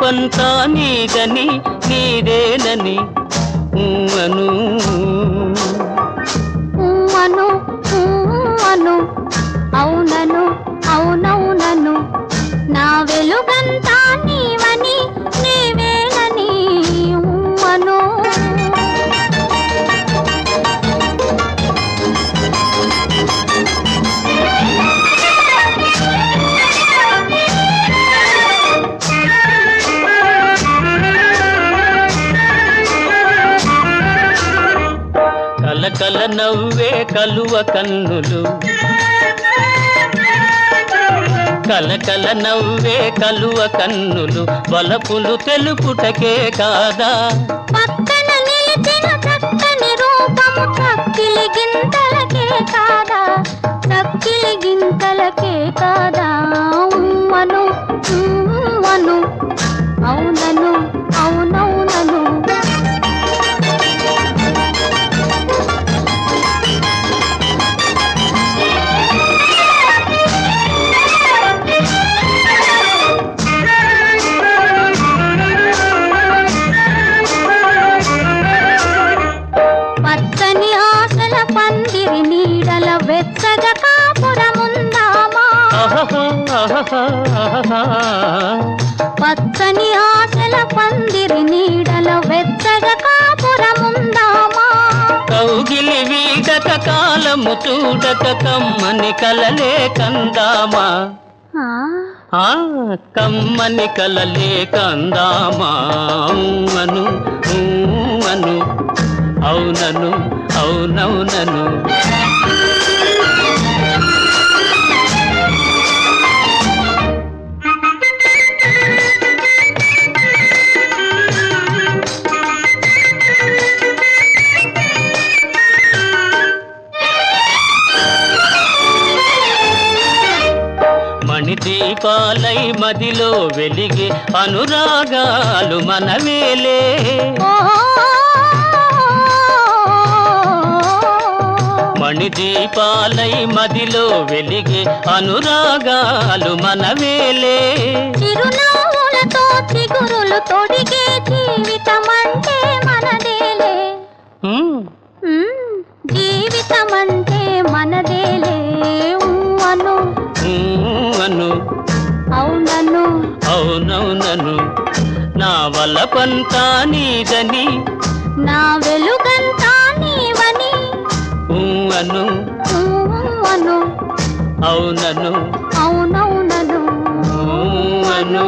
వలపంతా నీదని నీదేనని అను అను అను అవునను అవునవునను నా వెలుగంతా నీవని నీవేనని అను కలకల నవ్వే కలువ కన్నులు కలకల నవ్వే కలువ కన్నులు వలపులు తెలుపుటకే కాదా పక్కన నిలిచిన చక్కని రూపము చక్కిలి గింతలకే కాదా చక్కిలి గింతలకే కాదా అను అను అవునను అవునవునను పచ్చని ఆశల పందిరి నీడల వెచ్చగా కాపురముందామా పచ్చని ఆశల పందిరి నీడల వెచ్చగా కాపురముందామా కౌగిలి వీడక కాలము చూడక కమ్మని కలలే కందామా కమ్మని కలలే కందామా అను అను అవునను అవునవునను మణిదీపాలై మదిలో వెలిగే అనురాగాలు మనవేలే మణిదీపాలై మదిలో వెలిగే అనురాగాలు మనవేలే చిరునవ్వులతో చిగురులు తొడిగే జీవితమంటే మనదేలే జీవితమంటే మనదేలే అను అను అవునను అవునవునను నా వలపంతా నీదని నా వెలుగంతా నీవని అను అను అవునను అవునవునను అను